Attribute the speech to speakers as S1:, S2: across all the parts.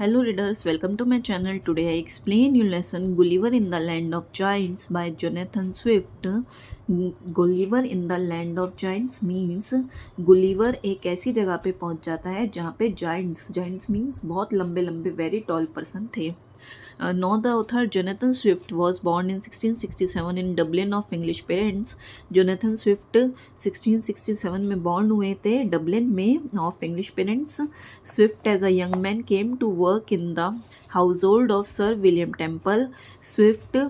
S1: Hello readers, welcome to my channel. Today I explain you lesson Gulliver in the Land of Giants by Jonathan Swift. Gulliver in the Land of Giants means Gulliver एक ऐसी जगह पे पहुंच जाता है जहाँ पे Giants means बहुत लंबे लंबे वेरी टॉल पर्सन थे. Now the author Jonathan Swift was born in 1667 in Dublin of English parents. Jonathan Swift 1667 में born हुए थे डबलिन में of English parents. Swift as a young man came to work in the household of Sir William Temple. Swift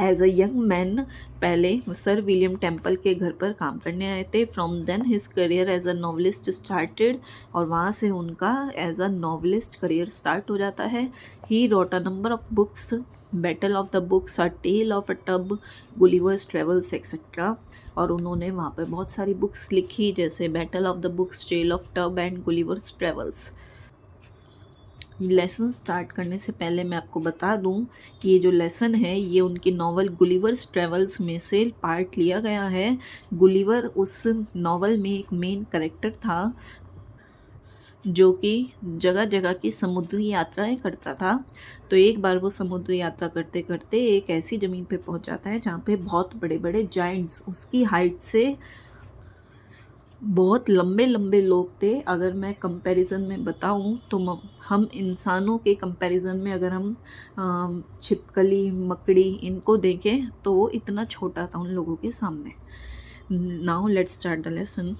S1: as a young man पहले sir William Temple के घर पर काम करने आए थे. From then his career as a novelist started, और वहाँ से उनका as a novelist career start हो जाता है. He wrote a number of books, battle of the books, a tale of a tub, Gulliver's travels etcetera. और उन्होंने वहाँ पर बहुत सारी बुक्स लिखी जैसे battle of the books, tell of tub and Gulliver's travels. Lesson start करने से पहले मैं आपको बता दूं कि ये जो लेसन है ये उनकी नॉवल गुलिवर्स ट्रेवल्स में से पार्ट लिया गया है. गुलिवर उस नॉवल में एक मेन कैरेक्टर था जो कि जगह जगह की समुद्री यात्राएं करता था. तो एक बार वो समुद्री यात्रा करते करते एक ऐसी ज़मीन पे पहुंच जाता है जहाँ पे बहुत बड़े बड़े जाइंट्स, उसकी हाइट से बहुत लंबे लंबे लोग थे. अगर मैं कंपैरिजन में बताऊं तो हम इंसानों के कंपैरिजन में अगर हम छिपकली, मकड़ी इनको देखें तो वो इतना छोटा था उन लोगों के सामने. Now let's start the lesson.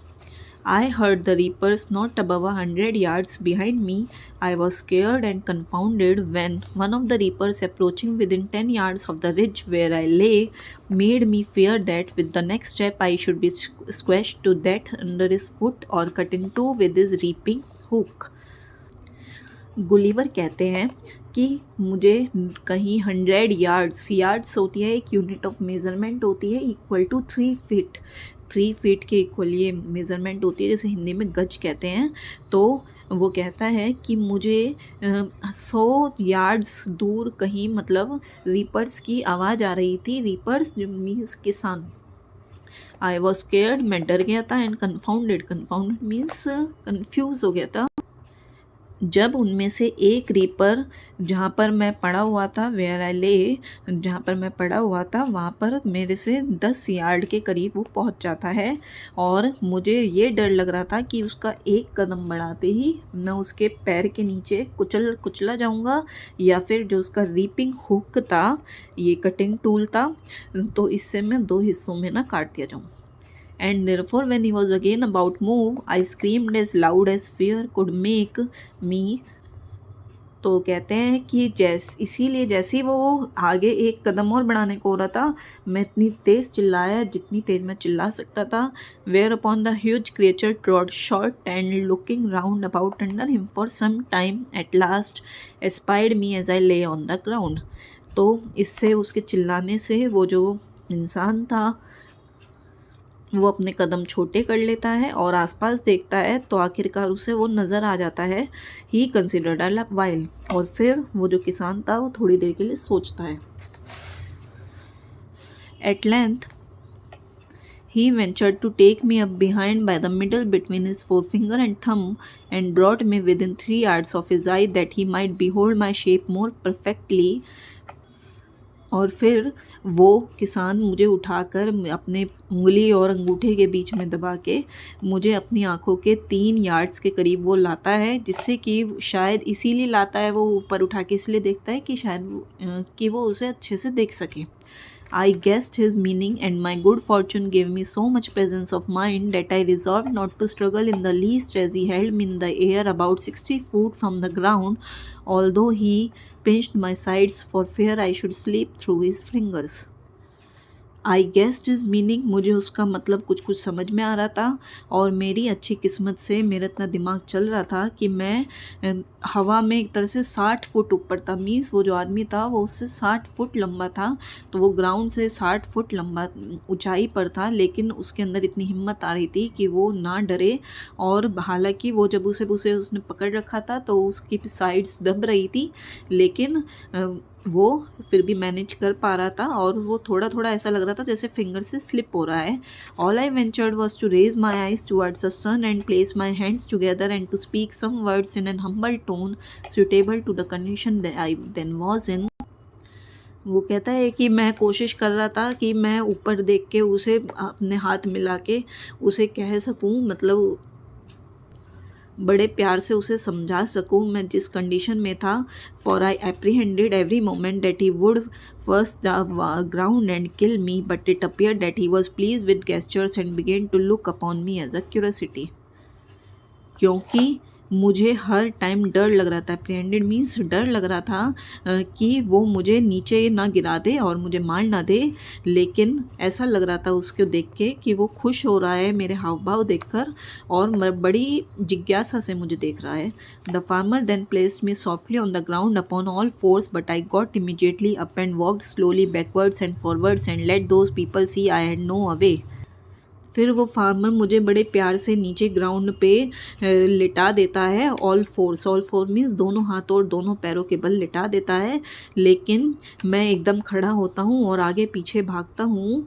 S1: I heard the reapers not above 100 yards behind me. I was scared and confounded when one of the reapers approaching within 10 yards of the ridge where I lay made me fear that with the next step I should be squashed to death under his foot or cut in two with his reaping hook. Gulliver कहते हैं कि मुझे कहीं 100 yards होती है एक unit of measurement होती है इक्वल टू 3 फीट. 3 फीट के इक्वल ये मेज़रमेंट होती है जैसे हिंदी में गज कहते हैं. तो वो कहता है कि मुझे 100 यार्ड्स दूर कहीं मतलब रीपर्स की आवाज़ आ रही थी. रीपर्स मीन्स किसान. आई वॉज स्केयर्ड, मैं डर गया था. एंड कन्फाउंडेड मीन्स कन्फ्यूज़ हो गया था जब उनमें से एक रीपर जहाँ पर मैं पड़ा हुआ था, वेयर आई ले, जहाँ पर मैं पड़ा हुआ था वहाँ पर मेरे से 10 यार्ड के करीब वो पहुँच जाता है. और मुझे ये डर लग रहा था कि उसका एक कदम बढ़ाते ही मैं उसके पैर के नीचे कुचला जाऊँगा, या फिर जो उसका रीपिंग हुक था, ये कटिंग टूल था, तो इससे मैं 2 हिस्सों में ना काट दिया जाऊँ. And therefore when he was again about move, I screamed as loud as fear could make me. तो कहते हैं कि इसीलिए जैसे ही वो आगे एक कदम और बढ़ाने को हो रहा था, मैं इतनी तेज़ चिल्लाया जितनी तेज़ मैं चिल्ला सकता था. Whereupon the huge creature trod short and looking round about under him for some time at last espied me as I lay on the ground. तो इससे उसके चिल्लाने से वो जो इंसान था वो अपने कदम छोटे कर लेता है और आसपास देखता है तो आखिरकार उसे वो नज़र आ जाता है. ही कंसिडर्ड अ वाइल, और फिर वो जो किसान था वो थोड़ी देर के लिए सोचता है. At length he ventured to take me up behind by the middle between his forefinger and thumb and brought me within 3 yards of his eye that he might behold my shape more perfectly. और फिर वो किसान मुझे उठाकर अपने उंगली और अंगूठे के बीच में दबा के मुझे अपनी आंखों के 3 यार्ड्स के करीब वो लाता है, जिससे कि शायद इसीलिए लाता है, वो ऊपर उठा के इसलिए देखता है कि शायद कि वो उसे अच्छे से देख सके. I guessed his meaning, and my good fortune gave me so much presence of mind that I resolved not to struggle in the least as he held me in the air about 60 feet from the ground, although he pinched my sides for fear I should slip through his fingers. I guessed his meaning, मुझे उसका मतलब कुछ कुछ समझ में आ रहा था. और मेरी अच्छी किस्मत से मेरा इतना दिमाग चल रहा था कि मैं हवा में एक तरह से 60 फुट ऊपर था. मीन्स वो जो आदमी था वो उससे 60 फुट लंबा था. तो वो ग्राउंड से 60 फुट लंबा ऊंचाई पर था, लेकिन उसके अंदर इतनी हिम्मत आ रही थी कि वो ना डरे. और हालांकि वो जब उसे उसने पकड़ रखा था तो उसकी साइड्स दब रही थी, लेकिन वो फिर भी मैनेज कर पा रहा था और वो थोड़ा थोड़ा ऐसा लग रहा था जैसे फिंगर से स्लिप हो रहा है। All I ventured was to raise my eyes towards the sun and place my hands together and to speak some words in an humble tone suitable to the condition I then was in. वो कहता है कि मैं कोशिश कर रहा था कि मैं ऊपर देख के उसे अपने हाथ मिला के उसे कह सकूं, मतलब बड़े प्यार से उसे समझा सकूं मैं जिस कंडीशन में था। For I apprehended every moment that he would first the ground and kill me, but it appear that he was please with gestures and begin to look upon me as a curiosity. क्योंकि मुझे हर time डर लग रहा था, apprehended means डर लग रहा था कि वो मुझे नीचे ना गिरा दे और मुझे मार ना दे, लेकिन ऐसा लग रहा था उसको देख के कि वो खुश हो रहा है मेरे हाव भाव देखकर और बड़ी जिज्ञासा से मुझे देख रहा है। The farmer then placed me softly on the ground upon all fours, but I got immediately up and walked slowly backwards and forwards and let those people see I had no away. फिर वो farmer मुझे बड़े प्यार से नीचे ground पे लिटा देता है। ऑल फोर मीन्स दोनों हाथों और दोनों पैरों के बल लिटा देता है, लेकिन मैं एकदम खड़ा होता हूँ और आगे पीछे भागता हूँ।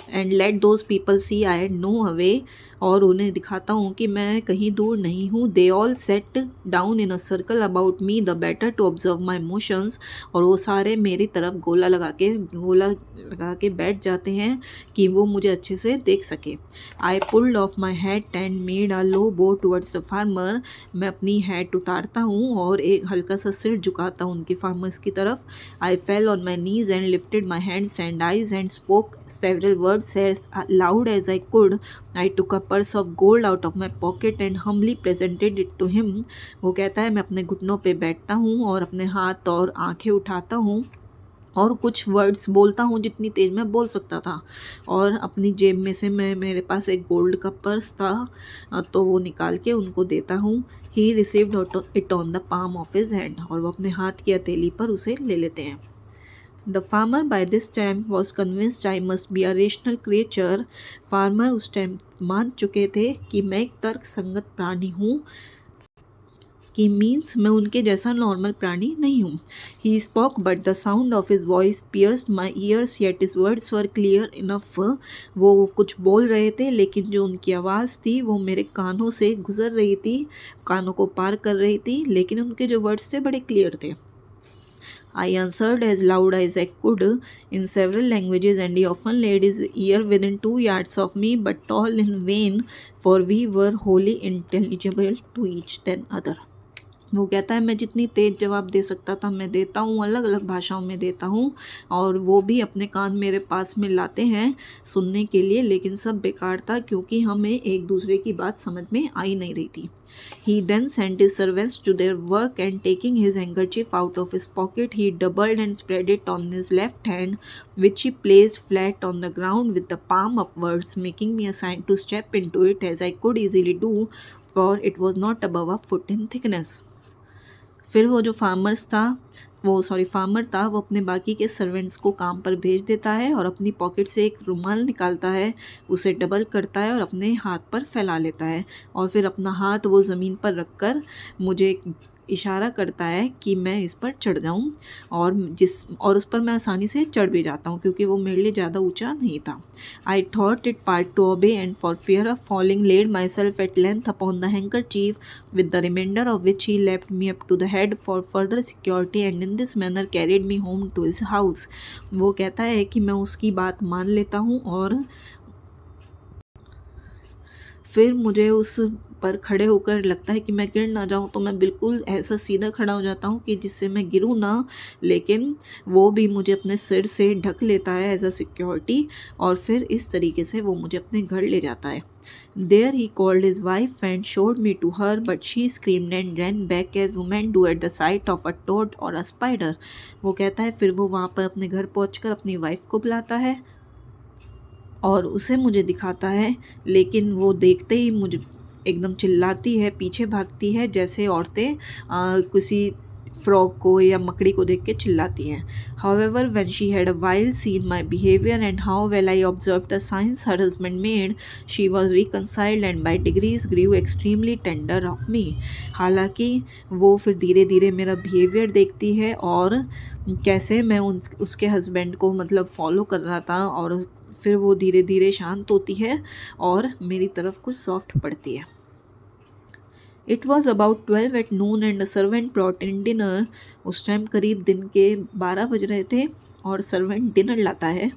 S1: And let those people see I had no away, और उन्हें दिखाता हूँ कि मैं कहीं दूर नहीं हूँ। They all sat down in a circle about me the better to observe my motions, और वो सारे मेरी तरफ गोला लगा के बैठ जाते हैं कि वो मुझे अच्छे से देख सके। I pulled off my hat and made a low bow towards the farmer, मैं अपनी हैट उतारता हूँ और एक हल्का सा सिर झुकाता हूँ उनके फार्मर्स की तरफ। I fell on my knees and lifted my hands and eyes and spoke several words as loud as I could. I took a purse of gold out of my pocket and humbly presented it to him. वो कहता है मैं अपने घुटनों पे बैठता हूँ और अपने हाथ और आंखें उठाता हूँ और कुछ वर्ड्स बोलता हूँ जितनी तेज़ मैं बोल सकता था, और अपनी जेब में से मेरे पास एक गोल्ड का पर्स था तो वो निकाल के उनको देता हूँ। He received it on the palm of his hand, और वो अपने हाथ की हथेली पर उसे ले लेते हैं। The farmer by this time was convinced I must be a rational creature. Farmer उस टाइम मान चुके थे कि मैं एक तर्क संगत प्राणी हूँ, कि मीन्स मैं उनके जैसा नॉर्मल प्राणी नहीं हूँ। He spoke but the sound of his voice pierced my years yet his words were clear enough. वो कुछ बोल रहे थे लेकिन जो उनकी आवाज़ थी वो मेरे कानों से गुजर रही थी, कानों को पार कर रही थी, लेकिन उनके जो वर्ड्स थे बड़े क्लियर थे। I answered as loud as I could in several languages, and he often laid his ear within 2 yards of me, but all in vain, for we were wholly intelligible to each other. वो कहता है मैं जितनी तेज़ जवाब दे सकता था मैं देता हूँ, अलग अलग भाषाओं में देता हूँ, और वो भी अपने कान मेरे पास में लाते हैं सुनने के लिए, लेकिन सब बेकार था क्योंकि हमें एक दूसरे की बात समझ में आ ही नहीं रही थी। He then sent his servants to their work, and taking his handkerchief out of his pocket, he doubled and spread it on his left hand, which he placed flat on the ground with the palm upwards, making me a sign to step into it, as I could easily do, for it was not above a foot in thickness. फिर वो जो farmer था वो अपने बाकी के servants को काम पर भेज देता है और अपनी पॉकेट से एक रुमाल निकालता है, उसे डबल करता है और अपने हाथ पर फैला लेता है, और फिर अपना हाथ वो ज़मीन पर रखकर मुझे इशारा करता है कि मैं इस पर चढ़ जाऊं, और उस पर मैं आसानी से चढ़ भी जाता हूं क्योंकि वो मेरे लिए ज़्यादा ऊंचा नहीं था। I thought it part to obey, and for fear of falling laid myself at length upon the handkerchief, with the remainder of which he left me up to the head for further security, and in this manner carried me home to his house. वो कहता है कि मैं उसकी बात मान लेता हूँ और फिर मुझे उस पर खड़े होकर लगता है कि मैं गिर ना जाऊँ, तो मैं बिल्कुल ऐसा सीधा खड़ा हो जाता हूँ कि जिससे मैं गिरूँ ना, लेकिन वो भी मुझे अपने सिर से ढक लेता है एज अ सिक्योरिटी, और फिर इस तरीके से वो मुझे अपने घर ले जाता है। There he called his wife and showed me to her, but she screamed and ran back as women do at the sight of a toad or a spider. वो कहता है फिर वो वहाँ पर अपने घर पहुँचकर अपनी वाइफ को बुलाता है और उसे मुझे दिखाता है, लेकिन वो देखते ही मुझे एकदम चिल्लाती है, पीछे भागती है जैसे औरतें किसी फ्रॉग को या मकड़ी को देख के चिल्लाती हैं. However, when she had a while seen my behavior and how well I observed the signs her husband made, she was reconciled and by degrees grew extremely tender of me. हालांकि वो फिर धीरे धीरे मेरा बिहेवियर देखती है और कैसे मैं उसके हस्बैंड को मतलब फॉलो कर रहा था, और फिर वो धीरे धीरे शांत होती है और मेरी तरफ कुछ सॉफ्ट पड़ती है. It was about 12 at noon and the servant brought in dinner. उस टाइम करीब दिन के 12 बज रहे थे और सर्वेंट डिनर लाता है.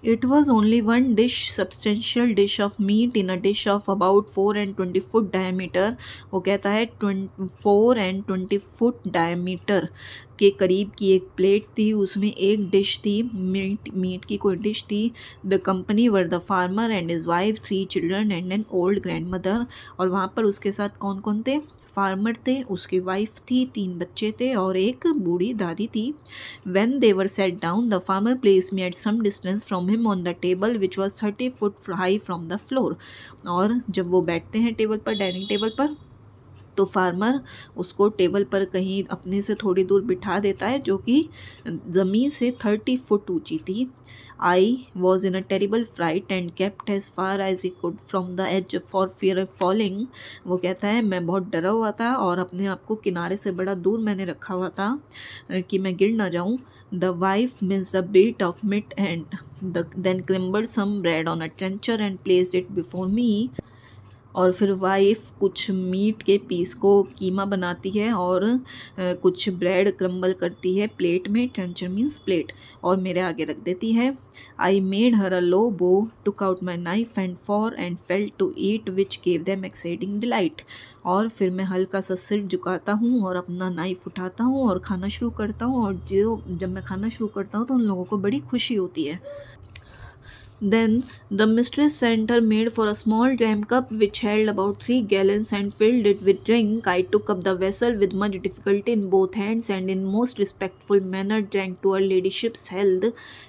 S1: It was only one substantial dish of meat in a dish of about 4 and 20 foot diameter. वो कहता है 4 and 20 foot diameter के करीब की एक प्लेट थी, उसमें एक डिश थी, मीट की कोई डिश थी. The company were the farmer and his wife, 3 children and an old grand mother. और वहाँ पर उसके साथ कौन कौन थे? फार्मर थे, उसकी वाइफ थी, 3 बच्चे थे और एक बूढ़ी दादी थी. When they were sat down, the farmer placed me at some distance from him on the table which was 30 foot high from the floor. और जब वो बैठते हैं टेबल पर, डाइनिंग टेबल पर, तो फार्मर उसको टेबल पर कहीं अपने से थोड़ी दूर बिठा देता है जो कि ज़मीन से 30 फुट ऊंची थी. I was in a terrible fright and kept as far as he could from the edge for fear of falling. वो कहता है मैं बहुत डरा हुआ था और अपने आप को किनारे से बड़ा दूर मैंने रखा हुआ था कि मैं गिर ना जाऊं. The wife missed a bit of meat and then crumbled some bread on a trencher and placed it before me. और फिर वाइफ कुछ मीट के पीस को कीमा बनाती है और कुछ ब्रेड क्रम्बल करती है प्लेट में, ट्रेंचर मीन्स प्लेट, और मेरे आगे रख देती है. I made her a low bow, took out my knife and fork and fell to eat which gave them exciting delight. और फिर मैं हल्का सा सिर झुकाता हूँ और अपना नाइफ उठाता हूँ और खाना शुरू करता हूँ, और जब मैं खाना शुरू करता हूँ तो उन लोगों को बड़ी खुशी होती है. Then the mistress sent her maid for a small dram cup which held about 3 gallons and filled it with drink. I took up the vessel with much difficulty in both hands and in most respectful manner drank to her ladyship's health,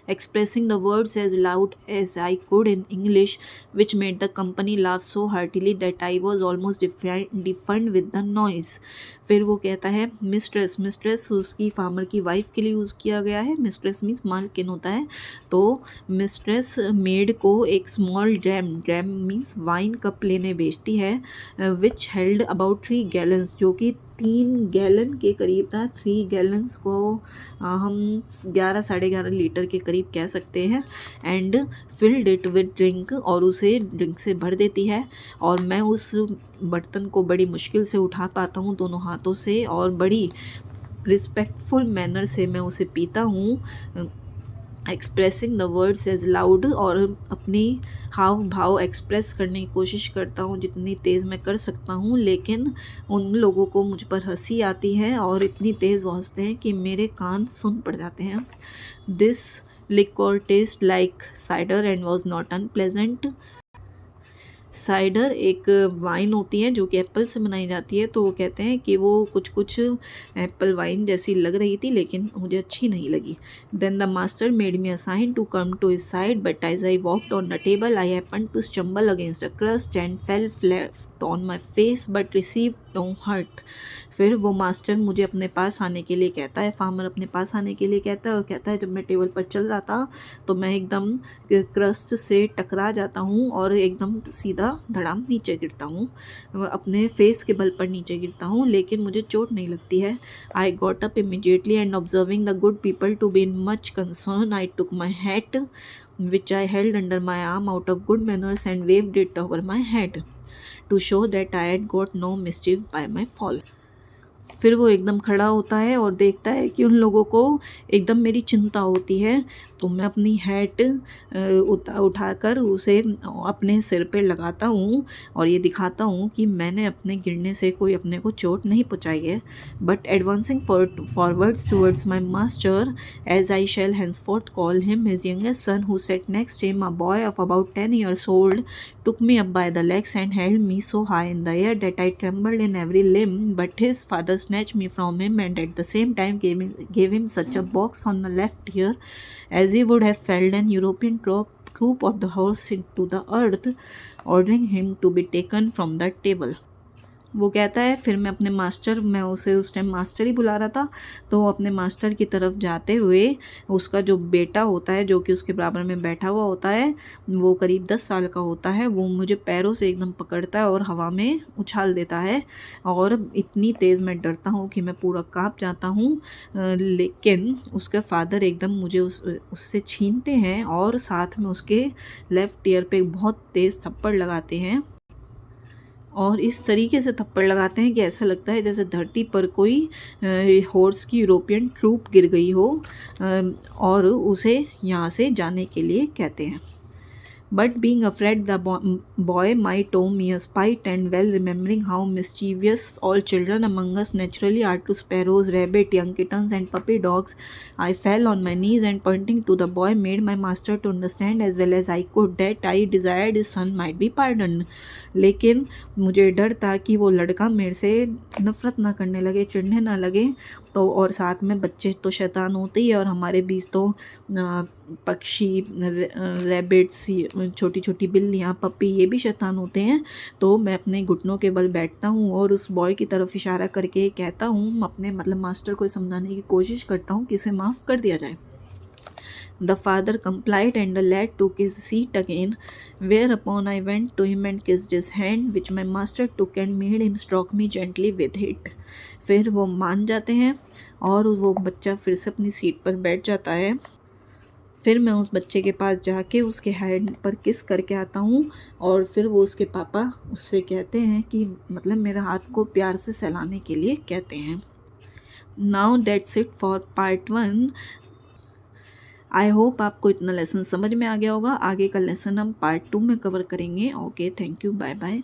S1: expressing the words as loud as I could in English, which made the company laugh so heartily that I was almost deafened with the noise. फिर वो कहता है mistress उसकी farmer की wife के लिए use किया गया है. मिस्ट्रेस मीन्स मालकिन होता है. तो मिस्ट्रेस मेड को एक small dram means wine cup लेने भेजती है, विच हेल्ड अबाउट 3 गैलन्स, जो कि 3 गैलन के करीब था. 3 गैलन्स को हम 11-11.5 लीटर के करीब कह सकते हैं. And filled it with drink, और उसे ड्रिंक से भर देती है. और मैं उस बर्तन को बड़ी मुश्किल से उठा पाता हूँ दोनों हाथों से, और बड़ी रिस्पेक्टफुल मैनर से मैं उसे पीता हूँ, expressing the words as loud, और अपनी हाव भाव एक्सप्रेस करने की कोशिश करता हूँ जितनी तेज़ मैं कर सकता हूँ. लेकिन उन लोगों को मुझ पर हंसी आती है और इतनी तेज़ वो हंसते हैं कि मेरे कान सुन पड़ जाते हैं. This liquor taste like cider and was not unpleasant. Cider एक वाइन होती है जो कि एप्पल से बनाई जाती है, तो वो कहते हैं कि वो कुछ एप्पल वाइन जैसी लग रही थी लेकिन मुझे अच्छी नहीं लगी. Then the master made me a sign to come to his side, but as I walked on the table I happen to stumble against the crust and fell flat on my face but receive no hurt. फिर वो master मुझे अपने पास आने के लिए कहता है, farmer अपने पास आने के लिए कहता है, और कहता है जब मैं टेबल पर चल रहा था तो मैं एकदम क्रस्ट से टकरा जाता हूँ और एकदम सीधा धड़ाम नीचे गिरता हूँ, अपने फेस के बल पर नीचे गिरता हूँ, लेकिन मुझे चोट नहीं लगती है. I got up immediately and observing the good people to be in much concern I took my hat which I held under my arm out of good manners and waved it over my head to show that I had got no mischief by my fall. फिर वो एकदम खड़ा होता है और देखता है कि उन लोगों को एकदम मेरी चिंता होती है, तो मैं अपनी हैट उठाकर उसे अपने सिर पे लगाता हूँ और ये दिखाता हूँ कि मैंने अपने गिरने से कोई अपने को चोट नहीं पहुँचाई है. But advancing forwards towards my master as I shall henceforth call him his youngest son who sat next him, a boy of about 10 years old, took me up by the legs and held me so high in the air that I trembled in every limb. But his father snatched me from him and at the same time gave him such a box on the left ear as he would have felled an European troop of the horse into the earth, ordering him to be taken from the table. वो कहता है, फिर मैं अपने master, मैं उसे उस time master ही बुला रहा था, तो अपने मास्टर की तरफ जाते हुए उसका जो बेटा होता है जो कि उसके बराबर में बैठा हुआ होता है, वो करीब 10 साल का होता है, वो मुझे पैरों से एकदम पकड़ता है और हवा में उछाल देता है और इतनी तेज़ मैं डरता हूँ कि मैं पूरा काँप जाता हूँ। लेकिन उसके फादर एकदम मुझे उससे छीनते हैं और साथ में उसके लेफ़्ट ईयर पे बहुत तेज़ थप्पड़ लगाते हैं और इस तरीके से थप्पड़ लगाते हैं कि ऐसा लगता है जैसे धरती पर कोई हॉर्स की यूरोपियन ट्रूप गिर गई हो, और उसे यहाँ से जाने के लिए कहते हैं। But being afraid the boy might owe me a spite, and well remembering how mischievous all children among us naturally are to sparrows, rabbit, young kittens, and puppy dogs, I fell on my knees and pointing to the boy made my master to understand as well as I could that I desired his son might be pardoned. लेकिन मुझे डर था कि वो लड़का मेरे से नफ़रत ना करने लगे, चिढ़ने ना लगे, तो और साथ में बच्चे तो शैतान होते ही है और हमारे बीच तो पक्षी, रैबिट्स, छोटी छोटी बिल्लियाँ, पपी, ये भी शैतान होते हैं। तो मैं अपने घुटनों के बल बैठता हूँ और उस बॉय की तरफ इशारा करके कहता हूँ, अपने मतलब मास्टर को समझाने की कोशिश करता हूँ कि इसे माफ़ कर दिया जाए। The father complied and the lad took his seat again, whereupon I went to him and kissed his hand, which my master took and made him stroke me gently with it. फिर वो मान जाते हैं और वो बच्चा फिर से अपनी सीट पर बैठ जाता है। फिर मैं उस बच्चे के पास जाके उसके हैंड पर किस करके आता हूँ और फिर वो उसके पापा उससे कहते हैं कि मतलब मेरे हाथ को प्यार से सहलाने के लिए कहते हैं। Now that's it for part 1। I hope आपको इतना लेसन समझ में आ गया होगा। आगे का लेसन हम पार्ट 2 में कवर करेंगे। Okay, thank you, bye bye.